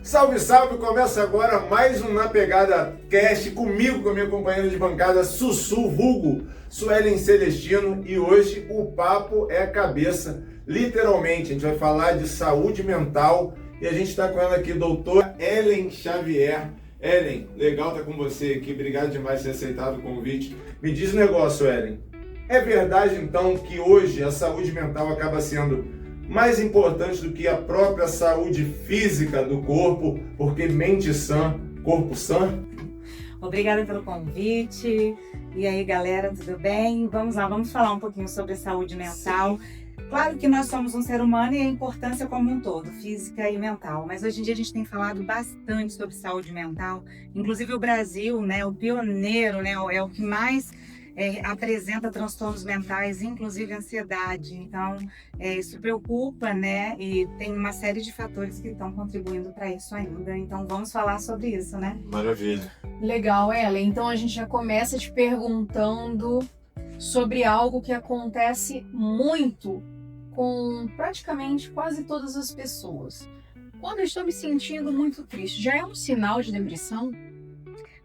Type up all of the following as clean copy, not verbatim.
Salve, salve! Começa agora mais um Na Pegada Cast comigo, com a minha companheira de bancada Sussu, vulgo Suelen Celestino, e hoje o papo é cabeça, literalmente. A gente vai falar de saúde mental e a gente está com ela aqui, doutora Ellen Xavier. Ellen, legal estar com você aqui, obrigado demais por ter aceitado o convite. Me diz um negócio, Ellen, é verdade então que hoje a saúde mental acaba sendo mais importante do que a própria saúde física do corpo, porque mente sã, corpo sã? Obrigada pelo convite. E aí, galera, tudo bem? Vamos lá, vamos falar um pouquinho sobre saúde mental. Claro que nós somos um ser humano e a importância como um todo, física e mental. Mas hoje em dia a gente tem falado bastante sobre saúde mental. Inclusive o Brasil, né, o pioneiro, né, é o que mais apresenta transtornos mentais, inclusive ansiedade. Então, isso preocupa, né? E tem uma série de fatores que estão contribuindo para isso ainda. Então, vamos falar sobre isso, né? Maravilha. Legal, Ellen. Então, a gente já começa te perguntando sobre algo que acontece muito com praticamente quase todas as pessoas. Quando eu estou me sentindo muito triste, já é um sinal de depressão?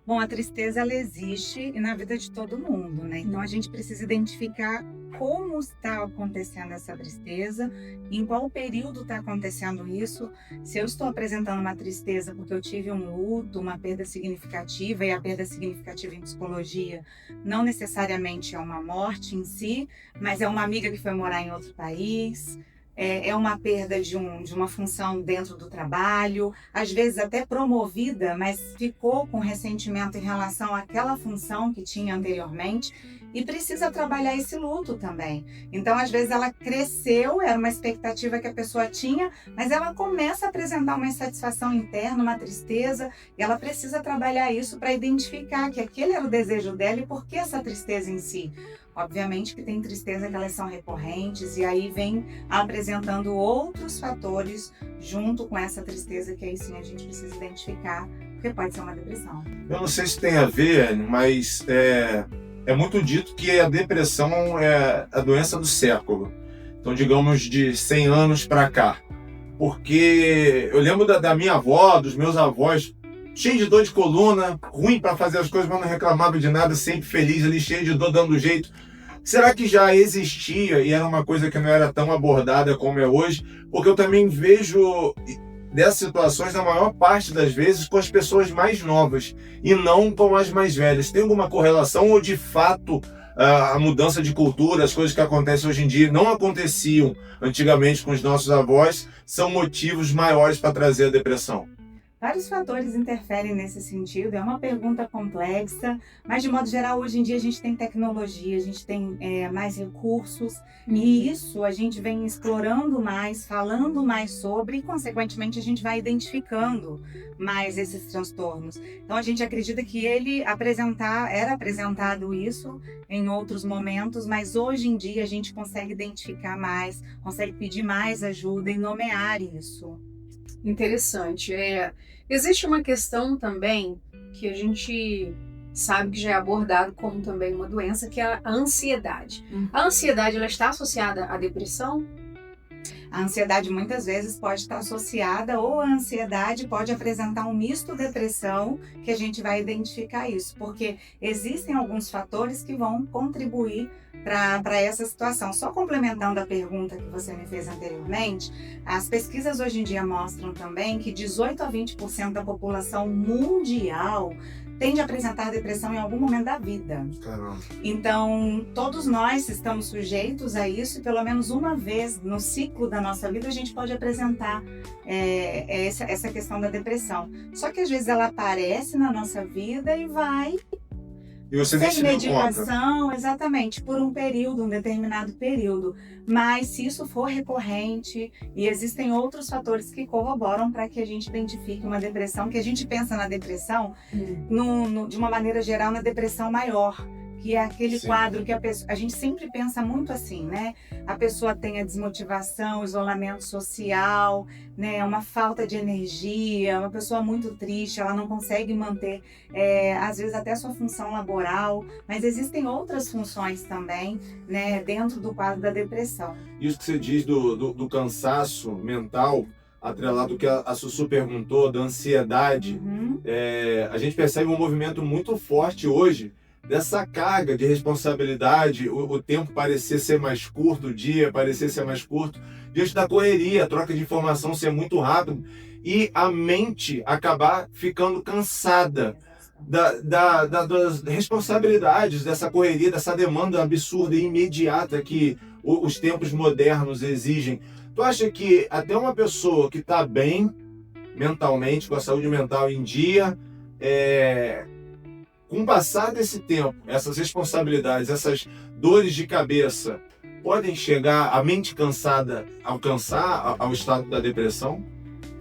Bom, a tristeza, ela existe na vida de todo mundo, né? Então, a gente precisa identificar como está acontecendo essa tristeza, em qual período está acontecendo isso. Se eu estou apresentando uma tristeza porque eu tive um luto, uma perda significativa, e a perda significativa em psicologia não necessariamente é uma morte em si, mas é uma amiga que foi morar em outro país, é uma perda de uma função dentro do trabalho, às vezes até promovida, mas ficou com ressentimento em relação àquela função que tinha anteriormente e precisa trabalhar esse luto também. Então, às vezes ela cresceu, era uma expectativa que a pessoa tinha, mas ela começa a apresentar uma insatisfação interna, uma tristeza, e ela precisa trabalhar isso para identificar que aquele era o desejo dela e por que essa tristeza em si. Obviamente que tem tristeza que elas são recorrentes e aí vem apresentando outros fatores junto com essa tristeza que aí sim a gente precisa identificar, porque pode ser uma depressão. Eu não sei se tem a ver, mas é muito dito que a depressão é a doença do século. Então, digamos, de 100 anos para cá. Porque eu lembro da minha avó, dos meus avós, cheio de dor de coluna, ruim para fazer as coisas, mas não reclamava de nada, sempre feliz ali, cheio de dor, dando jeito. Será que já existia e era uma coisa que não era tão abordada como é hoje? Porque eu também vejo dessas situações, na maior parte das vezes, com as pessoas mais novas e não com as mais velhas. Tem alguma correlação ou, de fato, a mudança de cultura, as coisas que acontecem hoje em dia não aconteciam antigamente com os nossos avós, são motivos maiores para trazer a depressão? Vários fatores interferem nesse sentido, é uma pergunta complexa, mas de modo geral hoje em dia a gente tem tecnologia, a gente tem mais recursos e isso a gente vem explorando mais, falando mais sobre e consequentemente a gente vai identificando mais esses transtornos. Então a gente acredita que era apresentado isso em outros momentos, mas hoje em dia a gente consegue identificar mais, consegue pedir mais ajuda e nomear isso. Interessante. Existe uma questão também que a gente sabe que já é abordado como também uma doença, que é a ansiedade. A ansiedade, ela está associada à depressão? A ansiedade muitas vezes pode estar associada, ou a ansiedade pode apresentar um misto depressão, que a gente vai identificar isso, porque existem alguns fatores que vão contribuir para essa situação. Só complementando a pergunta que você me fez anteriormente, as pesquisas hoje em dia mostram também que 18 a 20% da população mundial tende a apresentar depressão em algum momento da vida. Caramba. Então, todos nós estamos sujeitos a isso e pelo menos uma vez no ciclo da nossa vida a gente pode apresentar essa questão da depressão. Só que às vezes ela aparece na nossa vida e vai E você nem se sem deu conta. medicação, exatamente, por um período, um determinado período. Mas se isso for recorrente, e existem outros fatores que corroboram para que a gente identifique uma depressão, que a gente pensa na depressão, de uma maneira geral, na depressão maior, que é aquele Sim. quadro que a gente sempre pensa muito assim, né? A pessoa tem a desmotivação, isolamento social, né? Uma falta de energia, uma pessoa muito triste, ela não consegue manter, às vezes até sua função laboral, mas existem outras funções também, né? Dentro do quadro da depressão. Isso que você diz do cansaço mental, atrelado ao que a Sussu perguntou, da ansiedade, Uhum. a gente percebe um movimento muito forte hoje dessa carga de responsabilidade, o tempo parecer ser mais curto, o dia parecer ser mais curto, diante da correria, a troca de informação ser muito rápido e a mente acabar ficando cansada das responsabilidades, dessa correria, dessa demanda absurda e imediata que os tempos modernos exigem. Tu acha que até uma pessoa que está bem mentalmente, com a saúde mental em dia, com o passar desse tempo, essas responsabilidades, essas dores de cabeça, podem chegar, a mente cansada, alcançar ao estado da depressão?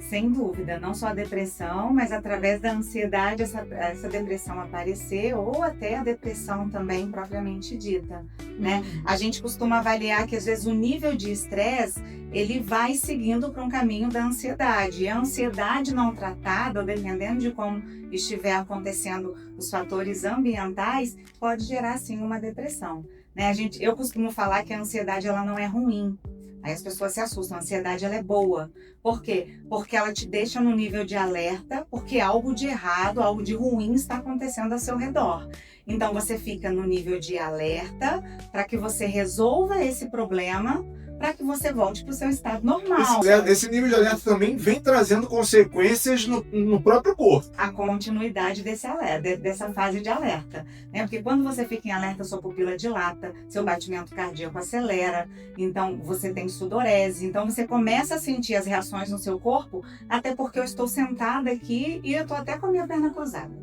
Sem dúvida, não só a depressão, mas através da ansiedade essa depressão aparecer, ou até a depressão também propriamente dita, né? A gente costuma avaliar que às vezes o nível de estresse, ele vai seguindo para um caminho da ansiedade. E a ansiedade não tratada, dependendo de como estiver acontecendo os fatores ambientais, pode gerar sim uma depressão, né? Eu costumo falar que a ansiedade ela não é ruim. Aí as pessoas se assustam, a ansiedade ela é boa. Por quê? Porque ela te deixa no nível de alerta, porque algo de errado, algo de ruim está acontecendo ao seu redor. Então você fica no nível de alerta para que você resolva esse problema, para que você volte para o seu estado normal. Esse nível de alerta também vem trazendo consequências no próprio corpo. A continuidade desse alerta, dessa fase de alerta, né? Porque quando você fica em alerta, sua pupila dilata, seu batimento cardíaco acelera, então você tem sudorese, então você começa a sentir as reações no seu corpo, até porque eu estou sentada aqui e eu estou até com a minha perna cruzada.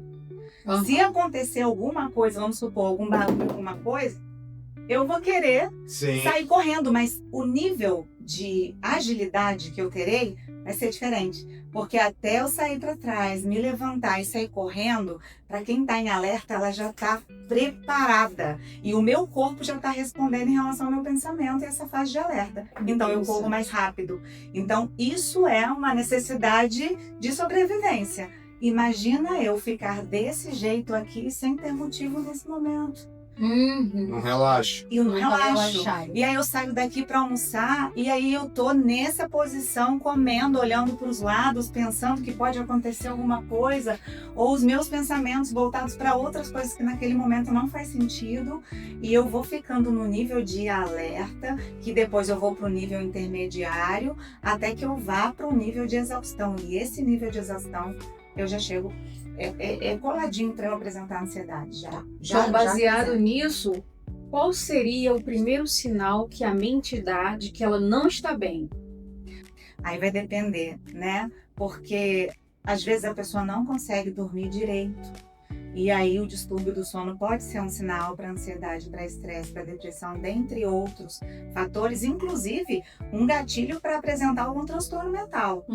Uhum. Se acontecer alguma coisa, vamos supor, algum barulho, alguma coisa, eu vou querer sair correndo, mas o nível de agilidade que eu terei vai ser diferente. Porque até eu sair para trás, me levantar e sair correndo, para quem está em alerta, ela já está preparada. E o meu corpo já está respondendo em relação ao meu pensamento e essa fase de alerta. Então eu corro mais rápido. Então isso é uma necessidade de sobrevivência. Imagina eu ficar desse jeito aqui sem ter motivo nesse momento. Não relaxo. E eu não relaxo. E aí eu saio daqui para almoçar e aí eu tô nessa posição, comendo, olhando para os lados, pensando que pode acontecer alguma coisa, ou os meus pensamentos voltados para outras coisas que naquele momento não faz sentido, e eu vou ficando no nível de alerta, que depois eu vou para o nível intermediário, até que eu vá para o nível de exaustão. E esse nível de exaustão eu já chego coladinho para eu apresentar a ansiedade. Então, baseado nisso, qual seria o primeiro sinal que a mente dá de que ela não está bem? Aí vai depender, né? Porque às vezes a pessoa não consegue dormir direito. E aí o distúrbio do sono pode ser um sinal para ansiedade, para estresse, para depressão, dentre outros fatores, inclusive um gatilho para apresentar algum transtorno mental.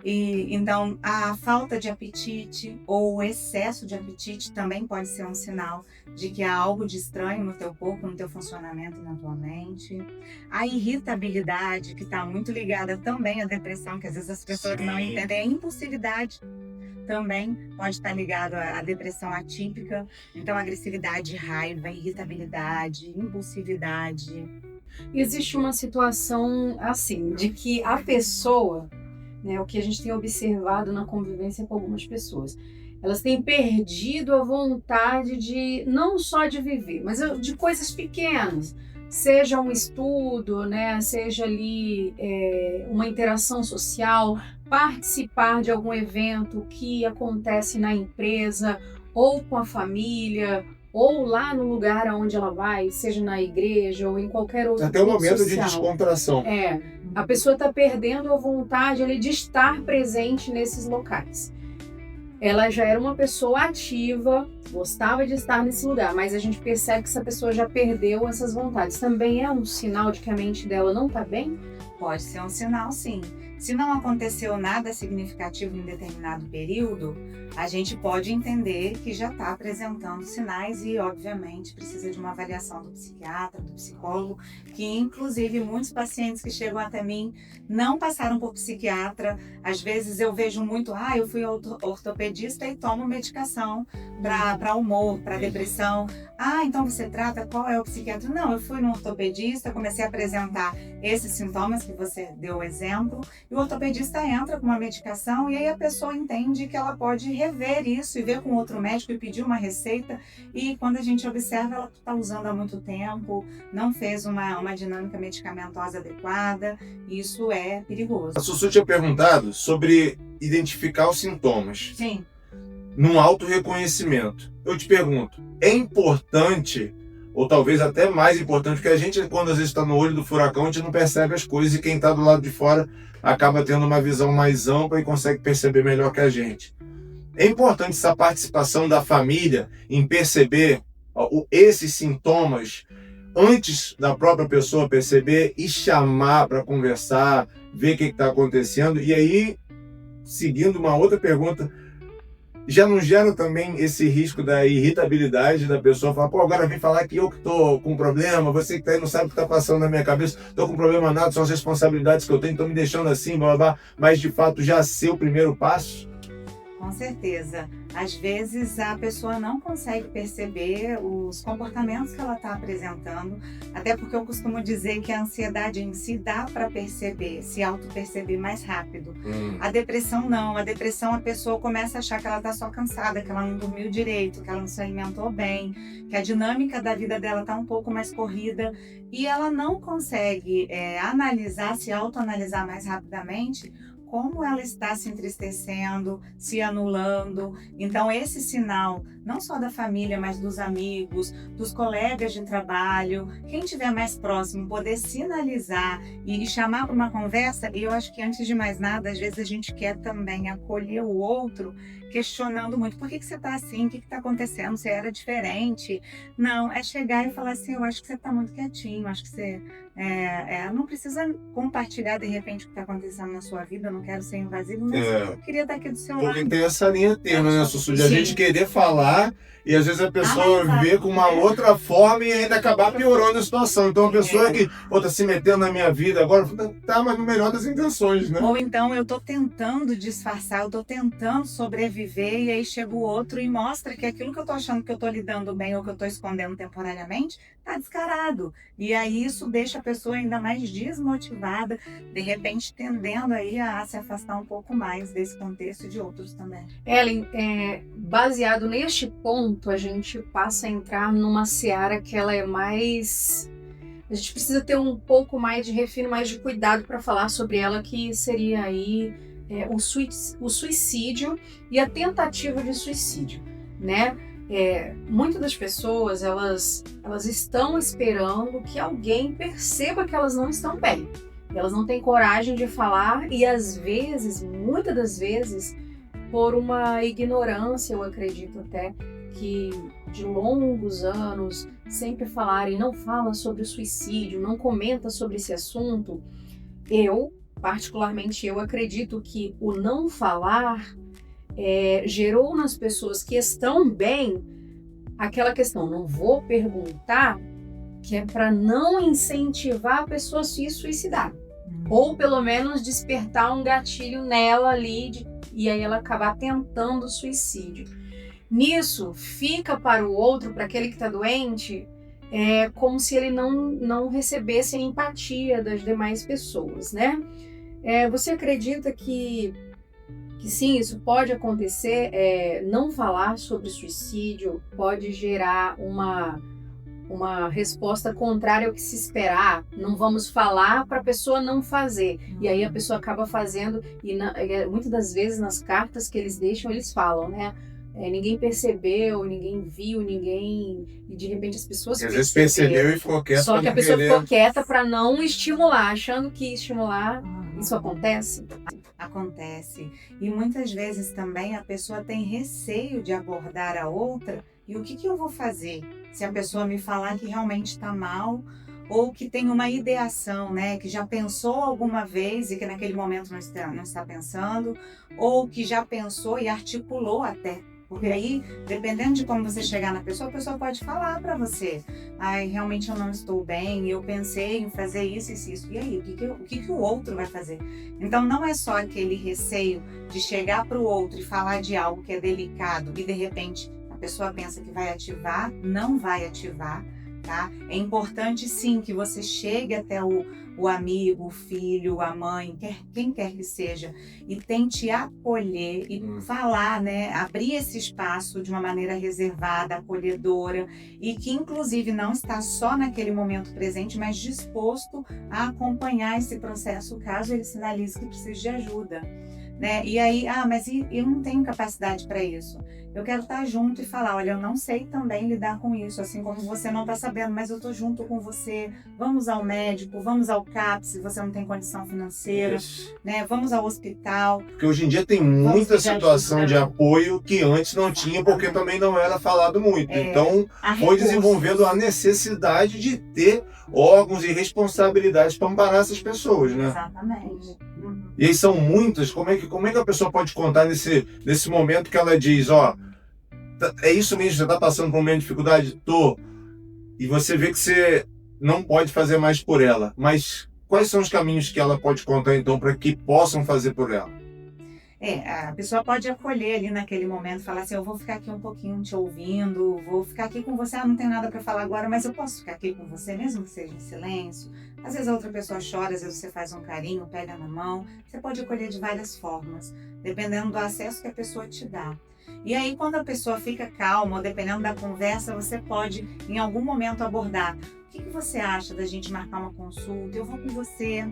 E então a falta de apetite ou o excesso de apetite também pode ser um sinal de que há algo de estranho no teu corpo, no teu funcionamento, na tua mente. A irritabilidade, que está muito ligada também à depressão, que às vezes as pessoas não entendem, a impulsividade também pode estar ligado à depressão atípica. Então, agressividade, raiva, irritabilidade, impulsividade. Existe uma situação assim, de que a pessoa, né, o que a gente tem observado na convivência com algumas pessoas, elas têm perdido a vontade de, não só de viver, mas de coisas pequenas. Seja um estudo, né, seja ali uma interação social, participar de algum evento que acontece na empresa, ou com a família, ou lá no lugar onde ela vai, seja na igreja ou em qualquer outro até o momento social. De descontração. A pessoa está perdendo a vontade ali de estar presente nesses locais. Ela já era uma pessoa ativa, gostava de estar nesse lugar, mas a gente percebe que essa pessoa já perdeu essas vontades. Também é um sinal de que a mente dela não está bem? Pode ser um sinal, sim. Se não aconteceu nada significativo em determinado período, a gente pode entender que já está apresentando sinais e, obviamente, precisa de uma avaliação do psiquiatra, do psicólogo, que, inclusive, muitos pacientes que chegam até mim não passaram por psiquiatra. Às vezes eu vejo muito, eu fui ortopedista e tomo medicação para humor, para depressão. Então você trata, qual é o psiquiatra? Não, eu fui no ortopedista, comecei a apresentar esses sintomas que você deu o exemplo, e o ortopedista entra com uma medicação e aí a pessoa entende que ela pode rever isso e ver com outro médico e pedir uma receita, e quando a gente observa, ela está usando há muito tempo, não fez uma dinâmica medicamentosa adequada, isso é perigoso. A Sussu tinha perguntado sobre identificar os sintomas. Sim. Num autorreconhecimento. Eu te pergunto, é importante, ou talvez até mais importante, porque a gente, quando às vezes está no olho do furacão, a gente não percebe as coisas, e quem está do lado de fora acaba tendo uma visão mais ampla e consegue perceber melhor que a gente. É importante essa participação da família em perceber esses sintomas antes da própria pessoa perceber e chamar para conversar, ver o que está acontecendo. E aí, seguindo uma outra pergunta, já não gera também esse risco da irritabilidade da pessoa falar, agora vem falar que eu que tô com problema, você que tá aí não sabe o que tá passando na minha cabeça, tô com problema nada, são as responsabilidades que eu tenho, estão me deixando assim, blá, blá, blá. Mas de fato já ser o primeiro passo? Com certeza. Às vezes a pessoa não consegue perceber os comportamentos que ela está apresentando, até porque eu costumo dizer que a ansiedade em si dá para perceber, se auto-perceber mais rápido. A depressão não. A depressão, a pessoa começa a achar que ela está só cansada, que ela não dormiu direito, que ela não se alimentou bem, que a dinâmica da vida dela está um pouco mais corrida, e ela não consegue analisar, se autoanalisar mais rapidamente, como ela está se entristecendo, se anulando. Então esse sinal, não só da família, mas dos amigos, dos colegas de trabalho, quem estiver mais próximo, poder sinalizar e chamar para uma conversa. E eu acho que antes de mais nada, às vezes a gente quer também acolher o outro, questionando muito, por que você está assim, o que está acontecendo, você era diferente. Não, é chegar e falar assim, eu acho que você está muito quietinho, acho que você não precisa compartilhar de repente o que está acontecendo na sua vida, eu não quero ser invasivo, mas eu queria estar aqui do seu lado. Porque tem essa linha tênue, né, Sussu, de a gente querer falar e às vezes a pessoa vê com uma outra forma e ainda acabar piorando a situação. Então a pessoa que tá se metendo na minha vida agora, tá, mas no melhor das intenções, né? Ou então eu tô tentando disfarçar, eu tô tentando sobreviver, e aí chega o outro e mostra que aquilo que eu tô achando que eu tô lidando bem ou que eu tô escondendo temporariamente, tá descarado. E aí isso deixa a pessoa ainda mais desmotivada, de repente tendendo aí a se afastar um pouco mais desse contexto e de outros também. Ellen, baseado neste ponto, a gente passa a entrar numa seara que ela é mais... A gente precisa ter um pouco mais de refino, mais de cuidado para falar sobre ela, que seria aí o suicídio e a tentativa de suicídio, né? Muitas das pessoas, elas estão esperando que alguém perceba que elas não estão bem. Elas não têm coragem de falar e às vezes, muitas das vezes, por uma ignorância, eu acredito até, que de longos anos sempre falarem, não fala sobre o suicídio, não comenta sobre esse assunto. Particularmente eu acredito que o não falar gerou nas pessoas que estão bem aquela questão, não vou perguntar, que é para não incentivar a pessoa a se suicidar. Ou pelo menos despertar um gatilho nela ali e aí ela acabar tentando suicídio. Nisso, fica para o outro, para aquele que está doente, como se ele não recebesse a empatia das demais pessoas, né? Você acredita que sim, isso pode acontecer? Não falar sobre suicídio pode gerar uma resposta contrária ao que se esperar. Não vamos falar para a pessoa não fazer. E aí a pessoa acaba fazendo, e muitas das vezes nas cartas que eles deixam, eles falam, né? Ninguém percebeu, ninguém viu, e de repente as pessoas às vezes percebeu e ficou quieta. Só que a pessoa ficou quieta para não estimular, achando que estimular. Isso acontece? Acontece. E muitas vezes também a pessoa tem receio de abordar a outra E o que eu vou fazer se a pessoa me falar que realmente está mal ou que tem uma ideação, né? Que já pensou alguma vez e que naquele momento não está pensando, ou que já pensou e articulou até. Porque aí, dependendo de como você chegar na pessoa, a pessoa pode falar para você: ai, realmente eu não estou bem, eu pensei em fazer isso e isso. E aí, o que o outro vai fazer? Então, não é só aquele receio de chegar para o outro e falar de algo que é delicado e, de repente, a pessoa pensa que vai ativar, não vai ativar, tá? É importante, sim, que você chegue até o amigo, o filho, a mãe, quem quer que seja, e tente acolher e falar, né? Abrir esse espaço de uma maneira reservada, acolhedora, e que inclusive não está só naquele momento presente, mas disposto a acompanhar esse processo caso ele sinalize que precisa de ajuda, né? E aí, mas eu não tenho capacidade para isso. Eu quero estar junto e falar: olha, eu não sei também lidar com isso, assim como você não está sabendo, mas eu estou junto com você. Vamos ao médico, vamos ao CAPS, se você não tem condição financeira, né? Vamos ao hospital. Porque hoje em dia tem muita situação de apoio que antes não tinha, porque também não era falado muito. Então, foi desenvolvendo a necessidade de ter órgãos e responsabilidades para amparar essas pessoas, né? Exatamente. E aí são muitas. Como é que a pessoa pode contar nesse momento que ela diz: ó, é isso mesmo, você está passando por uma dificuldade? Tô. E você vê que você não pode fazer mais por ela. Mas quais são os caminhos que ela pode contar, então, para que possam fazer por ela? A pessoa pode acolher ali naquele momento, falar assim: eu vou ficar aqui um pouquinho te ouvindo, vou ficar aqui com você, não tem nada para falar agora, mas eu posso ficar aqui com você, mesmo que seja em silêncio. Às vezes a outra pessoa chora, às vezes você faz um carinho, pega na mão. Você pode acolher de várias formas, dependendo do acesso que a pessoa te dá. E aí, quando a pessoa fica calma, ou dependendo da conversa, você pode, em algum momento, abordar: o que você acha da gente marcar uma consulta? Eu vou com você.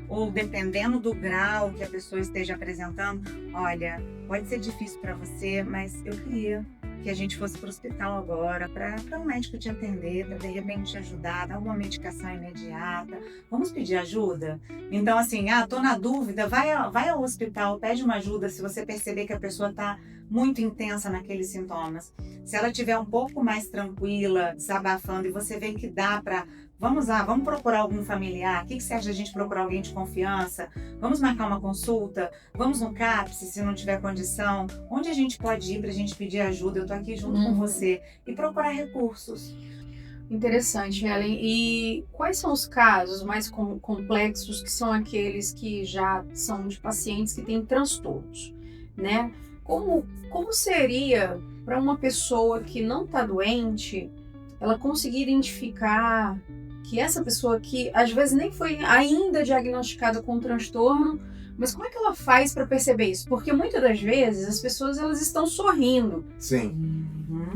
Ou dependendo do grau que a pessoa esteja apresentando: olha, pode ser difícil para você, mas eu queria que a gente fosse para o hospital agora, para um médico te atender, para de repente te ajudar, dar uma medicação imediata. Vamos pedir ajuda? Então, assim, tô na dúvida, vai ao hospital, pede uma ajuda se você perceber que a pessoa está muito intensa naqueles sintomas. Se ela estiver um pouco mais tranquila, desabafando, e você vê que dá para... Vamos procurar algum familiar. O que você acha de a gente procurar alguém de confiança? Vamos marcar uma consulta? Vamos no CAPS, se não tiver condição? Onde a gente pode ir para a gente pedir ajuda? Eu tô aqui junto com você. E procurar recursos. Interessante, Ellen. E quais são os casos mais complexos, que são aqueles que já são de pacientes que têm transtornos, né? Como seria para uma pessoa que não está doente, ela conseguir identificar que essa pessoa que às vezes nem foi ainda diagnosticada com transtorno, mas como é que ela faz para perceber isso? Porque muitas das vezes as pessoas elas estão sorrindo. Sim.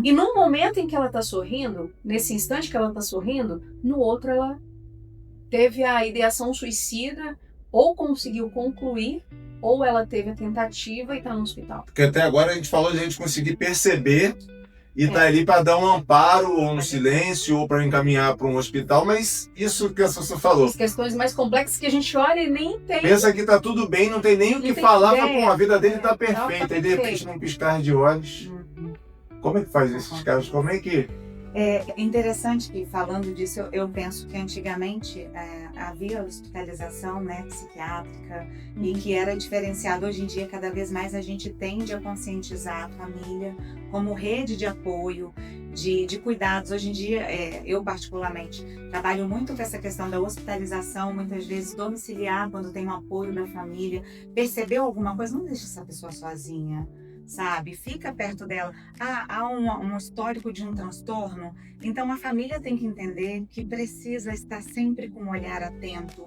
E no momento em que ela está sorrindo, nesse instante que ela está sorrindo, no outro ela teve a ideação suicida, ou conseguiu concluir, ou ela teve a tentativa e está no hospital. Porque até agora a gente falou de a gente conseguir perceber e tá ali para dar um amparo, ou um silêncio, ou para encaminhar para um hospital, mas isso que a Sussu falou. As questões mais complexas que a gente olha e nem tem. Pensa que tá tudo bem, não tem nem o que falar, a vida dele tá perfeita. E de repente, num piscar de olhos. Como é que faz esses casos? Como é que... É interessante que, falando disso, eu penso que antigamente havia hospitalização, né, psiquiátrica, e que era diferenciado. Hoje em dia, cada vez mais a gente tende a conscientizar a família como rede de apoio, de cuidados. Hoje em dia, eu particularmente trabalho muito com essa questão da hospitalização, muitas vezes domiciliar, quando tem um apoio da família. Percebeu alguma coisa? Não deixa essa pessoa sozinha. Sabe? Fica perto dela. Há um histórico de um transtorno, então a família tem que entender que precisa estar sempre com um olhar atento.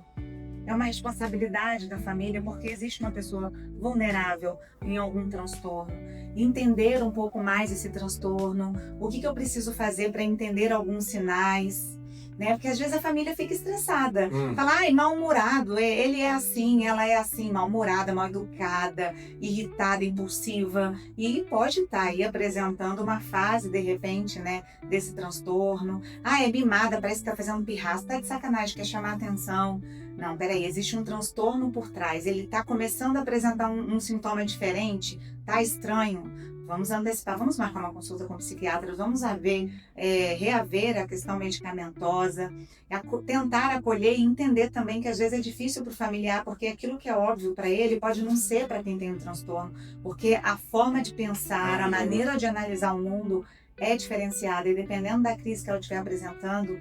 É uma responsabilidade da família, porque existe uma pessoa vulnerável em algum transtorno. Entender um pouco mais esse transtorno, o que eu preciso fazer para entender alguns sinais, né? Porque às vezes a família fica estressada, fala: mal-humorado, ele é assim, ela é assim, mal-humorada, mal-educada, irritada, impulsiva, e pode estar aí apresentando uma fase, de repente, né, desse transtorno. É mimada, parece que está fazendo pirraça, tá de sacanagem, quer chamar atenção. Não, peraí, existe um transtorno por trás, ele está começando a apresentar um sintoma diferente, tá estranho. vamos antecipar, vamos marcar uma consulta com psiquiatras, vamos reaver a questão medicamentosa, tentar acolher e entender também que às vezes é difícil para o familiar, porque aquilo que é óbvio para ele pode não ser para quem tem um transtorno, porque a forma de pensar, a maneira de analisar o mundo é diferenciada e dependendo da crise que ela estiver apresentando,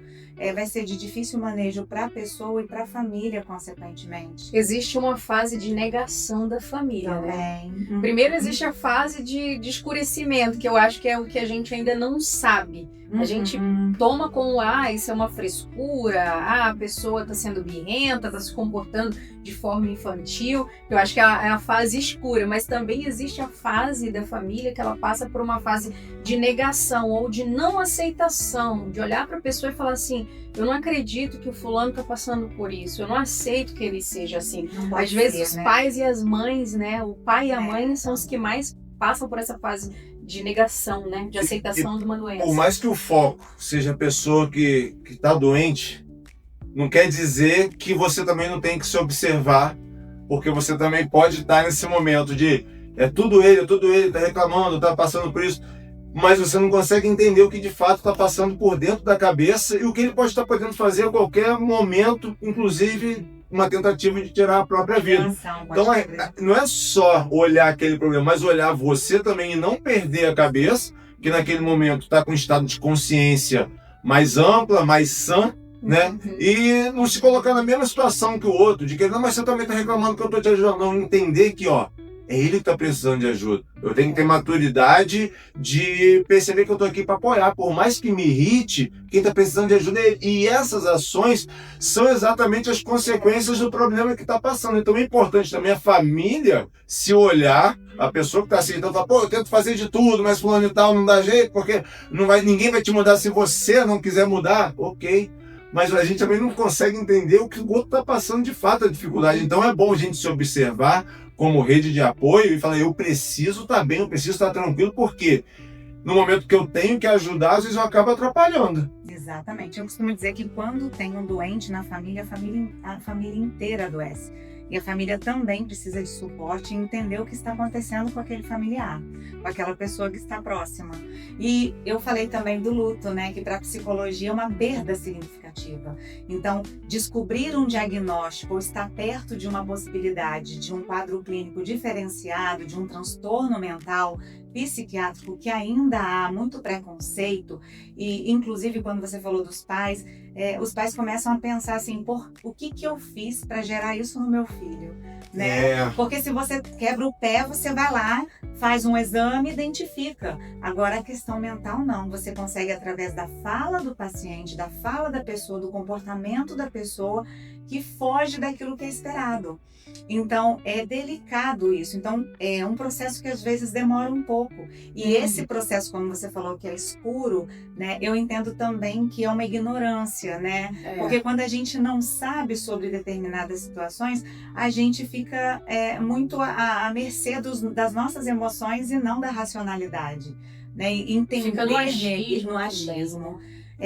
vai ser de difícil manejo para a pessoa e para a família, consequentemente. Existe uma fase de negação da família, né? Primeiro existe a fase de escurecimento, que eu acho que é o que a gente ainda não sabe. A gente toma como, isso é uma frescura, a pessoa está sendo birrenta, está se comportando de forma infantil. Eu acho que é a fase escura, mas também existe a fase da família que ela passa por uma fase de negação ou de não aceitação, de olhar para a pessoa e falar assim, eu não acredito que o fulano está passando por isso, eu não aceito que ele seja assim. Às vezes os pais e as mães, né? O pai e a mãe são os que mais passam por essa fase de negação, né? De aceitação de uma doença. Por mais que o foco seja a pessoa que está doente, não quer dizer que você também não tem que se observar, porque você também pode estar nesse momento de é tudo ele, está reclamando, está passando por isso, mas você não consegue entender o que de fato está passando por dentro da cabeça e o que ele pode estar podendo fazer a qualquer momento, inclusive uma tentativa de tirar a própria vida. Então não é só olhar aquele problema, mas olhar você também e não perder a cabeça, que naquele momento está com um estado de consciência mais ampla, mais sã, né? E não se colocar na mesma situação que o outro, de que não, mas você também está reclamando que eu estou te ajudando. Não, entender que é ele que está precisando de ajuda. Eu tenho que ter maturidade de perceber que eu estou aqui para apoiar. Por mais que me irrite, quem está precisando de ajuda é ele. E essas ações são exatamente as consequências do problema que está passando. Então é importante também a família se olhar, a pessoa que está assim, então fala, eu tento fazer de tudo, mas fulano e tal não dá jeito, porque ninguém vai te mudar se você não quiser mudar. Ok. Mas a gente também não consegue entender o que o outro está passando de fato, a dificuldade. Então é bom a gente se observar como rede de apoio e falar, eu preciso estar bem, eu preciso estar tranquilo, porque no momento que eu tenho que ajudar, às vezes eu acabo atrapalhando. Exatamente. Eu costumo dizer que quando tem um doente na família, a família inteira adoece. E a família também precisa de suporte e entender o que está acontecendo com aquele familiar, com aquela pessoa que está próxima. E eu falei também do luto, né? Que para a psicologia é uma perda significativa. Então, descobrir um diagnóstico ou estar perto de uma possibilidade de um quadro clínico diferenciado, de um transtorno mental, psiquiátrico, que ainda há muito preconceito, e inclusive quando você falou dos pais, os pais começam a pensar assim, o que eu fiz para gerar isso no meu filho? Né? Porque se você quebra o pé, você vai lá, faz um exame e identifica. Agora a questão mental não, você consegue através da fala do paciente, da fala da pessoa, do comportamento da pessoa, que foge daquilo que é esperado. Então, é delicado isso. Então, é um processo que às vezes demora um pouco. E esse processo, como você falou, que é escuro, né? Eu entendo também que é uma ignorância, né? Porque quando a gente não sabe sobre determinadas situações, a gente fica muito à mercê das nossas emoções e não da racionalidade, né? E entender fica no achismo.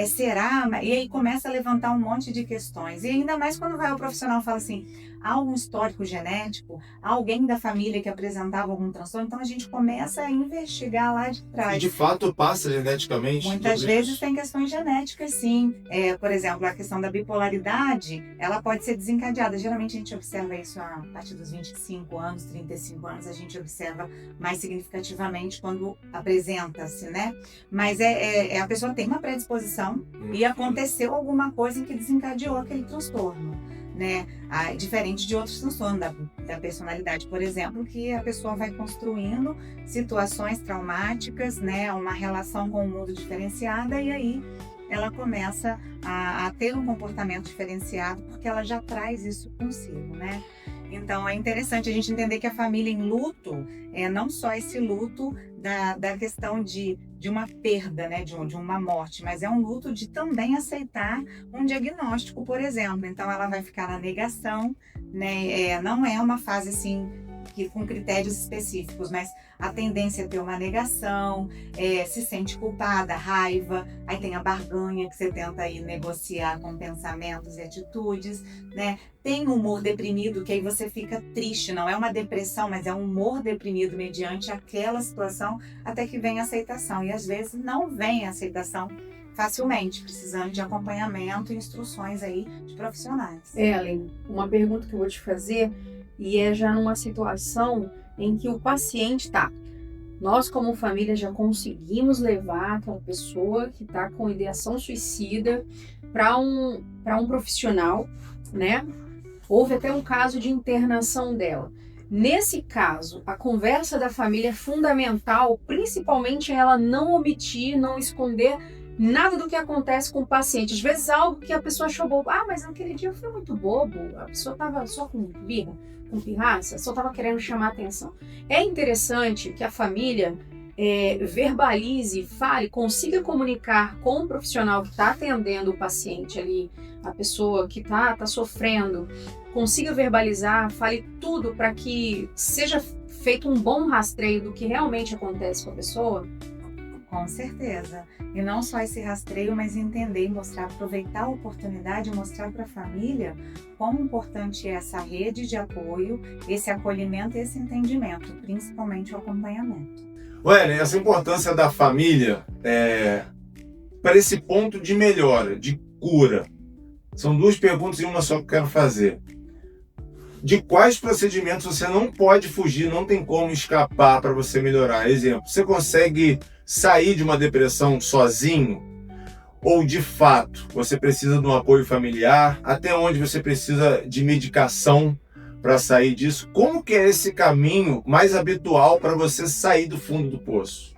Será? E aí começa a levantar um monte de questões. E ainda mais quando vai o profissional e fala assim, há algum histórico genético, há alguém da família que apresentava algum transtorno, então a gente começa a investigar lá de trás. E de fato passa geneticamente? Muitas vezes tem questões genéticas, sim. Por exemplo, a questão da bipolaridade, ela pode ser desencadeada. Geralmente a gente observa isso a partir dos 25 anos, 35 anos, a gente observa mais significativamente quando apresenta-se, né? Mas a pessoa tem uma predisposição e aconteceu alguma coisa em que desencadeou aquele transtorno, né? Diferente de outros transtornos da personalidade, por exemplo, que a pessoa vai construindo situações traumáticas, né? Uma relação com o mundo diferenciada e aí ela começa a ter um comportamento diferenciado porque ela já traz isso consigo, né? Então é interessante a gente entender que a família em luto é não só esse luto da questão de uma perda, né, de uma morte, mas é um luto de também aceitar um diagnóstico, por exemplo. Então ela vai ficar na negação, né? Não é uma fase assim que com critérios específicos, mas a tendência é ter uma negação, se sente culpada, raiva, aí tem a barganha que você tenta aí negociar com pensamentos e atitudes, né? Tem humor deprimido, que aí você fica triste, não é uma depressão, mas é um humor deprimido mediante aquela situação, até que vem a aceitação. E às vezes não vem a aceitação facilmente, precisando de acompanhamento e instruções aí de profissionais. Ellen, uma pergunta que eu vou te fazer, e é já numa situação em que o paciente está. Nós, como família, já conseguimos levar aquela pessoa que está com ideação suicida para um profissional, né? Houve até um caso de internação dela. Nesse caso, a conversa da família é fundamental, principalmente ela não omitir, não esconder nada do que acontece com o paciente. Às vezes algo que a pessoa achou bobo. Mas naquele dia eu fui muito bobo, a pessoa estava só com birra, com pirraça, só estava querendo chamar a atenção. É interessante que a família verbalize, fale, consiga comunicar com o profissional que está atendendo o paciente ali, a pessoa que está sofrendo, consiga verbalizar, fale tudo para que seja feito um bom rastreio do que realmente acontece com a pessoa. Com certeza. E não só esse rastreio, mas entender e mostrar, aproveitar a oportunidade e mostrar para a família quão importante é essa rede de apoio, esse acolhimento e esse entendimento, principalmente o acompanhamento. Ellen, essa importância da família para esse ponto de melhora, de cura. São duas perguntas em uma só que eu quero fazer. De quais procedimentos você não pode fugir, não tem como escapar para você melhorar? Exemplo, você consegue sair de uma depressão sozinho? Ou, de fato, você precisa de um apoio familiar? Até onde você precisa de medicação para sair disso? Como que é esse caminho mais habitual para você sair do fundo do poço?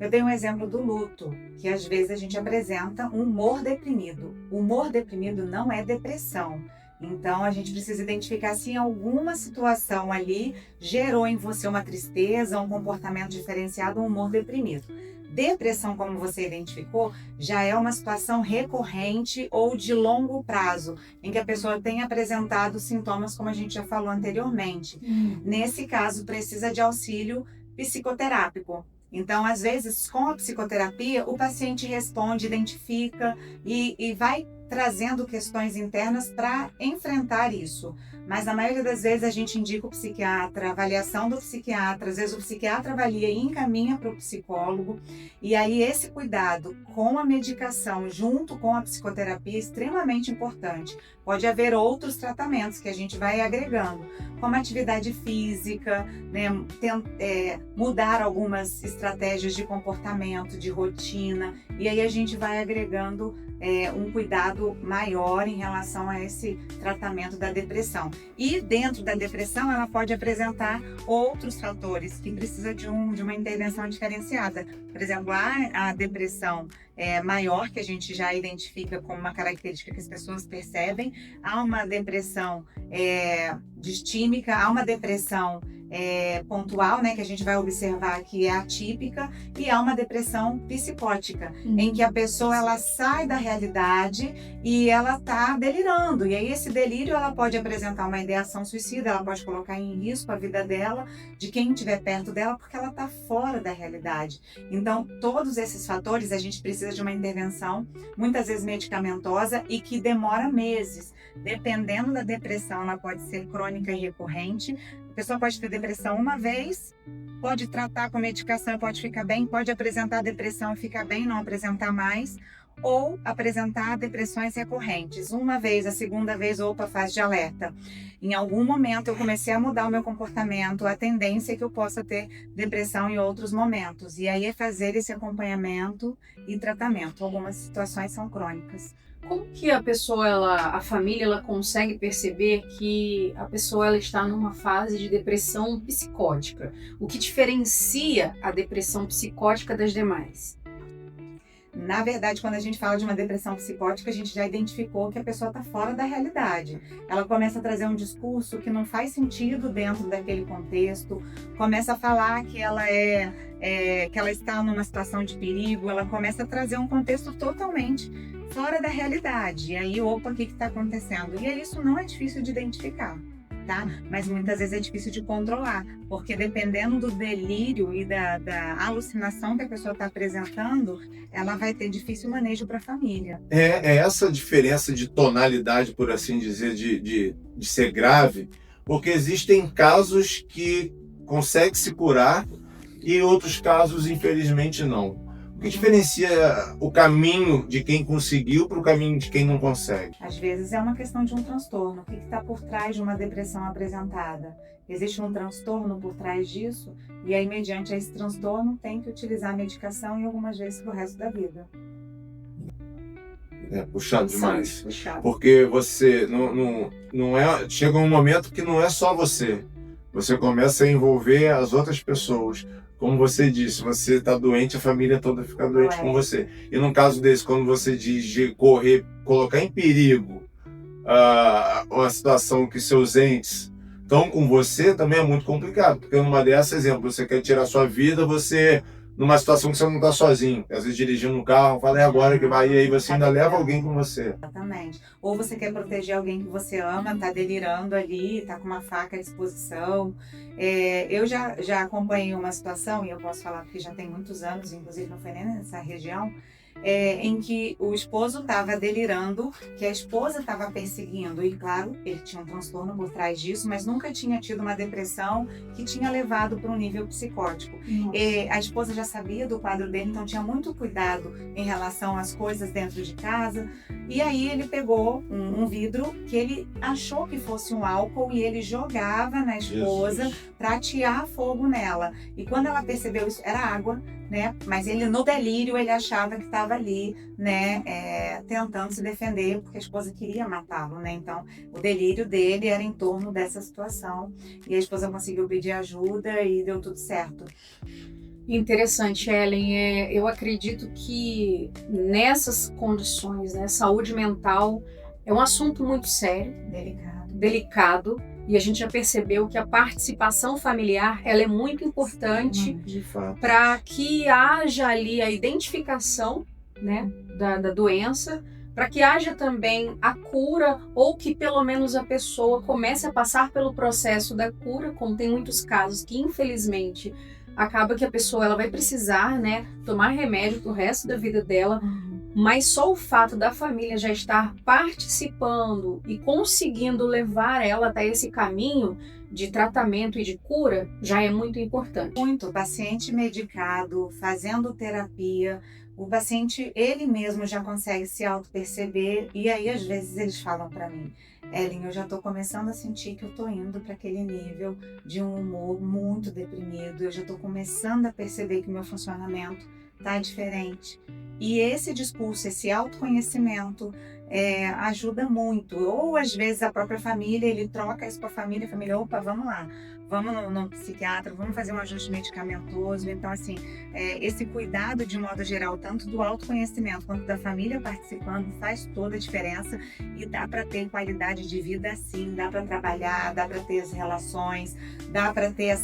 Eu dei um exemplo do luto, que às vezes a gente apresenta um humor deprimido. O humor deprimido não é depressão. Então, a gente precisa identificar se alguma situação ali gerou em você uma tristeza, um comportamento diferenciado, um humor deprimido. Depressão, como você identificou, já é uma situação recorrente ou de longo prazo, em que a pessoa tem apresentado sintomas, como a gente já falou anteriormente. Nesse caso, precisa de auxílio psicoterápico. Então, às vezes, com a psicoterapia, o paciente responde, identifica e vai trazendo questões internas para enfrentar isso. Mas na maioria das vezes a gente indica o psiquiatra, a avaliação do psiquiatra, às vezes o psiquiatra avalia e encaminha para o psicólogo. E aí esse cuidado com a medicação junto com a psicoterapia é extremamente importante. Pode haver outros tratamentos que a gente vai agregando, como atividade física, né, mudar algumas estratégias de comportamento, de rotina, e aí a gente vai agregando um cuidado maior em relação a esse tratamento da depressão. E dentro da depressão, ela pode apresentar outros fatores que precisam de uma intervenção diferenciada. Por exemplo, a depressão maior, que a gente já identifica como uma característica que as pessoas percebem, há uma depressão distímica, há uma depressão pontual, né, que a gente vai observar que é atípica, e há uma depressão psicótica, em que a pessoa ela sai da realidade e ela está delirando, e aí esse delírio ela pode apresentar uma ideação suicida, ela pode colocar em risco a vida dela, de quem estiver perto dela, porque ela está fora da realidade. Então, todos esses fatores a gente precisa de uma intervenção, muitas vezes medicamentosa, e que demora meses. Dependendo da depressão, ela pode ser crônica e recorrente. A pessoa pode ter depressão uma vez, pode tratar com medicação e pode ficar bem, pode apresentar depressão e ficar bem, não apresentar mais, ou apresentar depressões recorrentes. Uma vez, a segunda vez, opa, fase de alerta. Em algum momento eu comecei a mudar o meu comportamento, a tendência é que eu possa ter depressão em outros momentos. E aí é fazer esse acompanhamento e tratamento. Algumas situações são crônicas. Como que a pessoa, a família, ela consegue perceber que a pessoa ela está numa fase de depressão psicótica? O que diferencia a depressão psicótica das demais? Na verdade, quando a gente fala de uma depressão psicótica, a gente já identificou que a pessoa está fora da realidade. Ela começa a trazer um discurso que não faz sentido dentro daquele contexto, começa a falar que ela que ela está numa situação de perigo, ela começa a trazer um contexto totalmente fora da realidade. E aí, opa, o que está acontecendo? E isso não é difícil de identificar. tá? Mas muitas vezes é difícil de controlar, porque dependendo do delírio e da alucinação que a pessoa está apresentando, ela vai ter difícil manejo para a família. É essa diferença de tonalidade, por assim dizer, de ser grave, porque existem casos que consegue se curar e outros casos, infelizmente, não. O que diferencia o caminho de quem conseguiu para o caminho de quem não consegue? Às vezes é uma questão de um transtorno. O que está por trás de uma depressão apresentada? Existe um transtorno por trás disso? E aí, mediante esse transtorno, tem que utilizar a medicação e algumas vezes pro resto da vida. É puxado demais. Puxado. Porque você não é. Chega um momento que não é só você. Você começa a envolver as outras pessoas. Como você disse, você está doente, a família toda fica doente com você. E num caso desse, quando você diz de colocar em perigo uma situação que seus entes estão com você, também é muito complicado. Porque numa dessas, exemplo, você quer tirar sua vida, você, numa situação que você não está sozinho, às vezes dirigindo um carro, fala, é agora que vai, e aí você ainda leva alguém com você. Exatamente. Ou você quer proteger alguém que você ama, tá delirando ali, tá com uma faca à disposição. Eu já acompanhei uma situação, e eu posso falar porque já tem muitos anos, inclusive não foi nem nessa região, em que o esposo estava delirando, que a esposa estava perseguindo, e claro, ele tinha um transtorno por trás disso, mas nunca tinha tido uma depressão que tinha levado para um nível psicótico. A esposa já sabia do quadro dele, então tinha muito cuidado em relação às coisas dentro de casa, e aí ele pegou um vidro que ele achou que fosse um álcool e ele jogava na esposa para atear fogo nela, e quando ela percebeu isso, era água, né? Mas ele, no delírio, ele achava que estava ali, né, tentando se defender, porque a esposa queria matá-lo, né? Então, o delírio dele era em torno dessa situação, e a esposa conseguiu pedir ajuda e deu tudo certo. Interessante, Ellen. Eu acredito que nessas condições, né, saúde mental é um assunto muito sério, delicado. E a gente já percebeu que a participação familiar ela é muito importante para que haja ali a identificação, né, da doença, para que haja também a cura, ou que pelo menos a pessoa comece a passar pelo processo da cura, como tem muitos casos que infelizmente acaba que a pessoa ela vai precisar, né, tomar remédio pro resto da vida dela. Mas só o fato da família já estar participando e conseguindo levar ela até esse caminho de tratamento e de cura já é muito importante. Muito. O paciente medicado, fazendo terapia, o paciente ele mesmo já consegue se auto-perceber, e aí às vezes eles falam para mim, Ellen, eu já estou começando a sentir que eu estou indo para aquele nível de um humor muito deprimido, eu já estou começando a perceber que o meu funcionamento está diferente. E esse discurso, esse autoconhecimento ajuda muito. Ou às vezes a própria família, ele troca isso com a família, opa, vamos lá, vamos no psiquiatra, vamos fazer um ajuste medicamentoso. Então, assim, esse cuidado de modo geral, tanto do autoconhecimento quanto da família participando, faz toda a diferença, e dá para ter qualidade de vida sim, dá para trabalhar, dá para ter as relações, dá para ter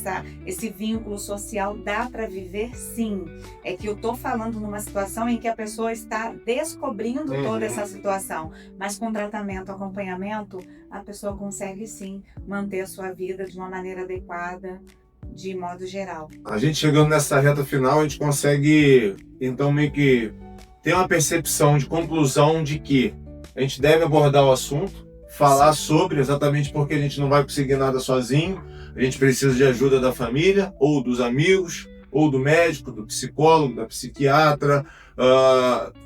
esse vínculo social, dá para viver sim. É que eu tô falando numa situação em que a pessoa está descobrindo toda essa situação, mas com tratamento, acompanhamento, a pessoa consegue sim manter a sua vida de uma maneira adequada, de modo geral. A gente chegando nessa reta final, a gente consegue então meio que ter uma percepção de conclusão de que a gente deve abordar o assunto, falar sobre, exatamente porque a gente não vai conseguir nada sozinho, a gente precisa de ajuda da família, ou dos amigos, ou do médico, do psicólogo, da psiquiatra,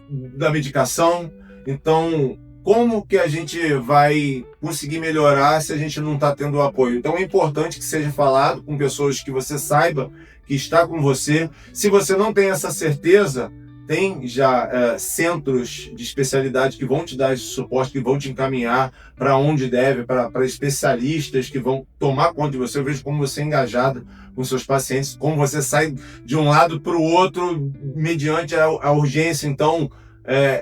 da medicação. Então, como que a gente vai conseguir melhorar se a gente não está tendo o apoio? Então é importante que seja falado com pessoas que você saiba que está com você. Se você não tem essa certeza, tem já centros de especialidade que vão te dar esse suporte, que vão te encaminhar para onde deve, para especialistas que vão tomar conta de você. Eu vejo como você é engajada com seus pacientes, como você sai de um lado para o outro mediante a urgência. Então,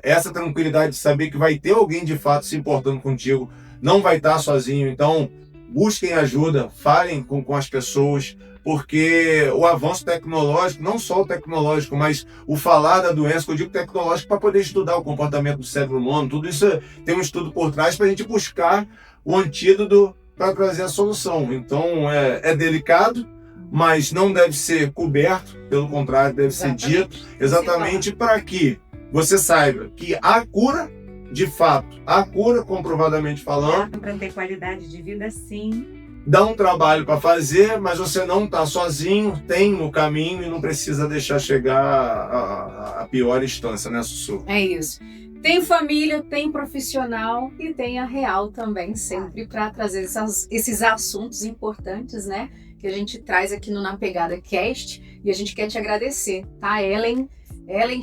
essa tranquilidade de saber que vai ter alguém de fato se importando contigo, não vai estar sozinho. Então, busquem ajuda, falem com as pessoas, porque o avanço tecnológico, não só o tecnológico, mas o falar da doença, que eu digo tecnológico para poder estudar o comportamento do cérebro humano, tudo isso tem um estudo por trás para a gente buscar o antídoto para trazer a solução. Então é delicado, mas não deve ser coberto, pelo contrário, deve ser dito exatamente para que você saiba que há cura, de fato, há cura, comprovadamente falando. Para ter qualidade de vida, sim. Dá um trabalho para fazer, mas você não está sozinho, tem o caminho e não precisa deixar chegar a pior instância, né, Sussu? É isso. Tem família, tem profissional e tem a Real também, sempre para trazer esses assuntos importantes, né? Que a gente traz aqui no Na Pegada Cast. E a gente quer te agradecer, tá? Ellen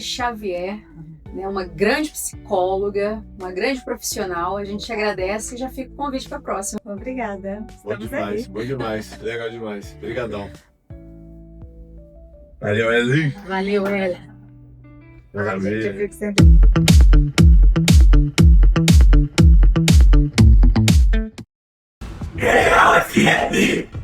Xavier, né? Uma grande psicóloga, uma grande profissional. A gente te agradece e já fica o convite para a próxima. Obrigada. Bom demais, bom demais. Legal demais. Obrigadão. Valeu, Ellen. Valeu, Ellen. Maravilha. Eu fico sempre... Real FM.